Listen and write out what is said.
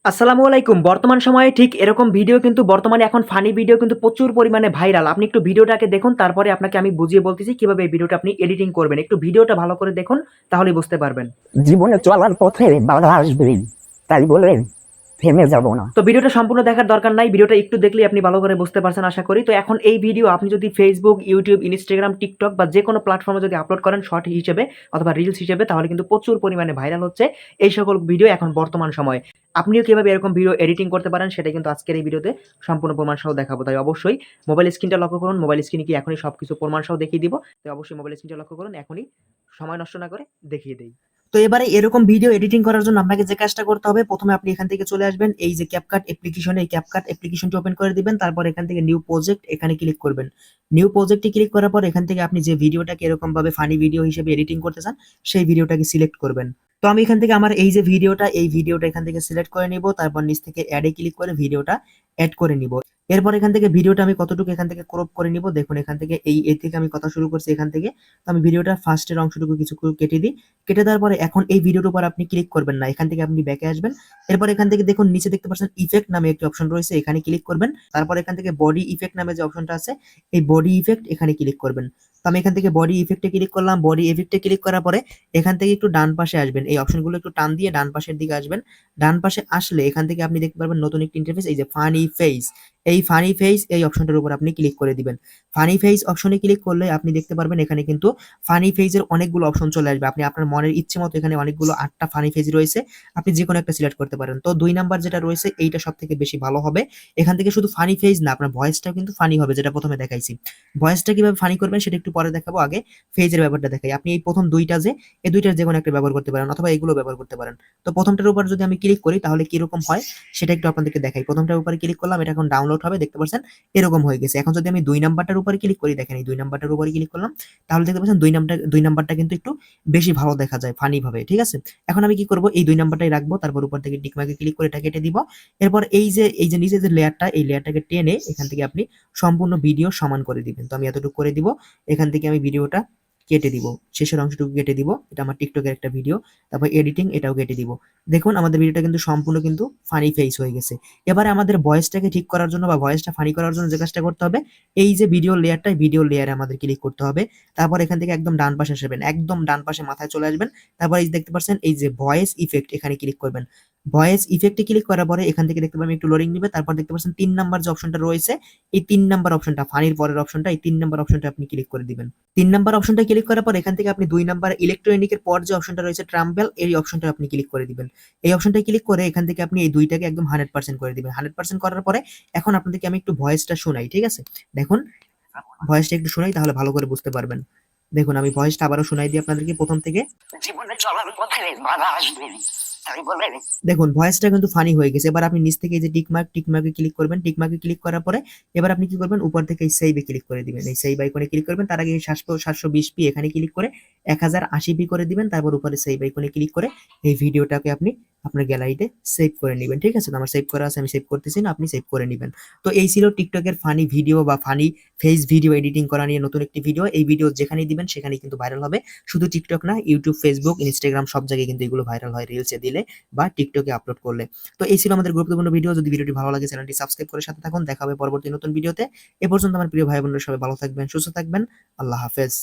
আসসালামু আলাইকুম। বর্তমান সময়ে ঠিক এরকম ভিডিও কিন্তু বর্তমানে এখন ফানি ভিডিও কিন্তু প্রচুর পরিমাণে ভাইরাল। আপনি একটু ভিডিওটাকে দেখুন, তারপরে আপনাকে আমি বুঝিয়ে বলতেছি কিভাবে এই ভিডিওটা আপনি এডিটিং করবেন। একটু ভিডিওটা ভালো করে দেখুন, তাহলেই বুঝতে পারবেন। জীবনে চলার পথে বাধা আসবেই, তাই বলে থেমে যাব না। তো ভিডিওটা সম্পূর্ণ দেখার দরকার নাই। ভিডিওটা একটু দেখলেই আপনি ভালো করে বুঝতে পারছেন আশা করি। তো এখন এই ভিডিও আপনি যদি Facebook, YouTube, Instagram, TikTok বা যেকোনো প্ল্যাটফর্মে যদি আপলোড করেন শর্ট হিসেবে অথবা রিলস হিসেবে, তাহলে কিন্তু প্রচুর পরিমাণে ভাইরাল হচ্ছে এই সকল ভিডিও এখন বর্তমান সময়ে। আপনিও কিভাবে এরকম ভিডিও এডিটিং করতে পারেন সেটা কিন্তু আজকের এই ভিডিওতে সম্পূর্ণ প্রমাণ সহ দেখাবো। তাই অবশ্যই মোবাইল স্ক্রিনটা লক্ষ্য করুন। মোবাইল স্ক্রিনে কি এখনই সবকিছু প্রমাণ সহ দেখিয়ে দিব। তাই অবশ্যই মোবাইল স্ক্রিনটা লক্ষ্য করুন। এখনই সময় নষ্ট না করে দেখিয়ে দেই। তো এবারে এরকম ভিডিও এডিটিং করার জন্য আপনাকে যে কাজটা করতে হবে, প্রথমে আপনি এখান থেকে চলে আসবেন এই যে ক্যাপকাট অ্যাপ্লিকেশনে, এই ক্যাপকাট অ্যাপ্লিকেশনটি ওপেন করে দিবেন। তারপর এখান থেকে নিউ প্রজেক্ট এখানে ক্লিক করবেন। নিউ প্রজেক্টে ক্লিক করার পর এখান থেকে আপনি যে ভিডিওটাকে এরকম ভাবে ফানি ভিডিও হিসেবে এডিটিং করতে চান সেই ভিডিওটাকে সিলেক্ট করবেন। তো আমি এখান থেকে আমার এই যে ভিডিওটা, এই ভিডিওটা এখান থেকে সিলেক্ট করে নিব। তারপর নিচ থেকে অ্যাডে ক্লিক করে ভিডিওটা অ্যাড করে নিব। এরপর এখান থেকে ভিডিওটা আমি কতটুকু এখান থেকে ক্রপ করে নিব, দেখুন এখান থেকে এই থেকে আমি কথা শুরু করছি এখান থেকে। তো আমি ভিডিওটা ফার্স্টের অংশটুকু কিছু কেটে দিই। কেটে দেওয়ার পরে এখন এই ভিডিওর উপর আপনি ক্লিক করবেন না, এখান থেকে আপনি ব্যাকে আসবেন। এরপর এখান থেকে দেখুন নিচে দেখতে পাচ্ছেন ইফেক্ট নামে একটি অপশন রয়েছে, এখানে ক্লিক করবেন। তারপর এখান থেকে বডি ইফেক্ট নামে যে অপশনটা আছে, এই বডি ইফেক্ট এখানে ক্লিক করবেন। তো আমি এখান থেকে বডি ইফেক্টে ক্লিক করলাম। বডি ইফেক্টে ক্লিক করার পরে এখান থেকে একটু ডান পাশে আসবেন, এই অপশনগুলো একটু টান দিয়ে ডান পাশের দিকে আসবেন। ডান পাশে আসলে এখান থেকে আপনি দেখতে পারবেন নতুন একটি ইন্টারফেস, এই যে ফানি ফেস। এই ফানি ফেস এই অপশনটার উপর আপনি ক্লিক করে দিবেন। ফানি ফেস অপশনে ক্লিক করলে আপনি দেখতে পারবেন এখানে কিন্তু ফানি ফেজের অনেকগুলো অপশন চলে আসবে। আপনি আপনার মনের ইচ্ছে মতো এখানে অনেকগুলো 8টা ফানি ফেজ রয়েছে, আপনি যেকোনো একটা সিলেক্ট করতে পারেন। তো 2 নাম্বার যেটা রয়েছে এইটা সবথেকে বেশি ভালো হবে। এখান থেকে শুধু ফানি ফেজ না, আপনার ভয়েসটাও কিন্তু ফানি হবে, যেটা প্রথমে দেখাইছি। ভয়েসটা কিভাবে ফানি করবেন সেটা একটু পরে দেখাবো, আগে ফেজের ব্যাপারটা দেখাই। আপনি এই প্রথম 2টা যে এই 2টার যেকোনো একটা ব্যবহার করতে পারেন অথবা এগুলো ব্যবহার করতে পারেন। তো প্রথমটার উপর যদি আমি ক্লিক করি তাহলে কিরকম হয় সেটা একটু আপনাদেরকে দেখাই। প্রথমটার উপরে ক্লিক করলাম, এটা এখন ডাউনলোড হবে, দেখতে পাচ্ছেন এরকম হয়ে গেছে। এখন যদি আমি 2 নাম্বারটার উপরে ক্লিক করি, দেখেন এই 2 নাম্বারটার উপরে ক্লিক করলাম, তাহলে দেখতে পাচ্ছেন 2 নাম্বারটা কিন্তু একটু বেশি ভালো দেখা যায় ফানি ভাবে, ঠিক আছে? এখন আমি কি করব, এই 2 নাম্বারটাই রাখবো, তারপর উপর থেকে টিক মার্কে ক্লিক করে এটা কেটে দিব। এরপর এই যে নিচে যে লেয়ারটা, এই লেয়ারটাকে টেনে এখান থেকে আপনি সম্পূর্ণ ভিডিও সমান করে দিবেন। তো আমি এতটুকু করে দিব। এখান থেকে আমি ভিডিওটা কেটে দিব, শেষের অংশটুকু কেটে দিব। এটা আমার টিকটকের একটা ভিডিও। তারপর এডিটিং এটাও কেটে দিব। দেখুন আমাদের ভিডিওটা কিন্তু সম্পূর্ণ কিন্তু ফানি ফেস হয়ে গেছে। এবারে আমাদের ভয়েসটাকে ঠিক করার জন্য বা ভয়েসটা ফানি করার জন্য যে কাজটা করতে হবে, এই যে ভিডিও লেয়ারটা, ভিডিও লেয়ারে আমাদের ক্লিক করতে হবে। তারপর এখান থেকে একদম ডান পাশে আসবেন, একদম ডান পাশে মাথায় চলে আসবেন। তারপর এই যে দেখতে পাচ্ছেন এই যে ভয়েস ইফেক্ট, এখানে ক্লিক করবেন। ভয়েস ইফেক্টে ক্লিক করার পরে এখান থেকে দেখতে পাবেন একটু লোডিং নিবে। তারপর দেখতে পাচ্ছেন 3 নাম্বার যে অপশনটা রয়েছে, এই 3 নাম্বার অপশনটা, ফানির পরের অপশনটা, এই 3 নাম্বার অপশনটা আপনি ক্লিক করে দিবেন। 3 নাম্বার অপশনটা ক্লিক করার পর এখান থেকে আপনি 2 নাম্বার ইলেকট্রনিকের পর যে অপশনটা রয়েছে ট্রাম্পেল, এই অপশনটা আপনি ক্লিক করে দিবেন। এই অপশনটা ক্লিক করে এখান থেকে আপনি এই দুইটাকে একদম 100% করে দিবেন। 100% করার পরে এখন আপনাদেরকে আমি একটু ভয়েসটা শোনাই, ঠিক আছে? দেখুন ভয়েসটা একটু শোনাই, তাহলে ভালো করে বুঝতে পারবেন। দেখুন আমি ভয়েসটা আবারও শোনাই দিই আপনাদেরকে প্রথম থেকে। জীবনে চলার পথে বাধা আসবেই, তাই বলে দেখুন ভয়েসটা কিন্তু ফানি হয়ে গেছে। এবার আপনি নিচ থেকে এই যে টিক মার্কে ক্লিক করবেন। টিক মার্কে ক্লিক করার পরে এবার আপনি কি করবেন, উপর থেকে এই সেভ এ ক্লিক করে দিবেন। এই সেভ আইকনে ক্লিক করবেন। তার আগে এই 720p এখানে ক্লিক করে 1080p করে দিবেন। তারপর উপরে সেভ আইকনে ক্লিক করে এই ভিডিওটাকে আপনি আপনার গ্যালারিতে সেভ করে নিবেন, ঠিক আছে? তো আমার সেভ করা আছে, আমি সেভ করতেছি না, আপনি সেভ করে নিবেন। তো এই ছিল টিকটকের ফানি ভিডিও বা ফানি ফেস ভিডিও এডিটিং করা নিয়ে নতুন একটি ভিডিও। এই ভিডিও যেখানেই দিবেন সেখানেই কিন্তু ভাইরাল হবে। শুধু টিকটক না, ইউটিউব, ফেসবুক, ইনস্টাগ্রাম সব জায়গায় কিন্তু এগুলো ভাইরাল হয় রিলসে দিলে বা টিকটকে আপলোড করলে। তো এই ছিল আমাদের গুরুত্বপূর্ণ ভিডিও। যদি ভিডিওটি ভালো লাগে চ্যানেলটি সাবস্ক্রাইব করে সাথে থাকুন। দেখা হবে পরবর্তী নতুন ভিডিওতে। এ পর্যন্ত আমার প্রিয় ভাই বোনেরা সবাই ভালো থাকবেন, সুস্থ থাকবেন। আল্লাহ হাফেজ।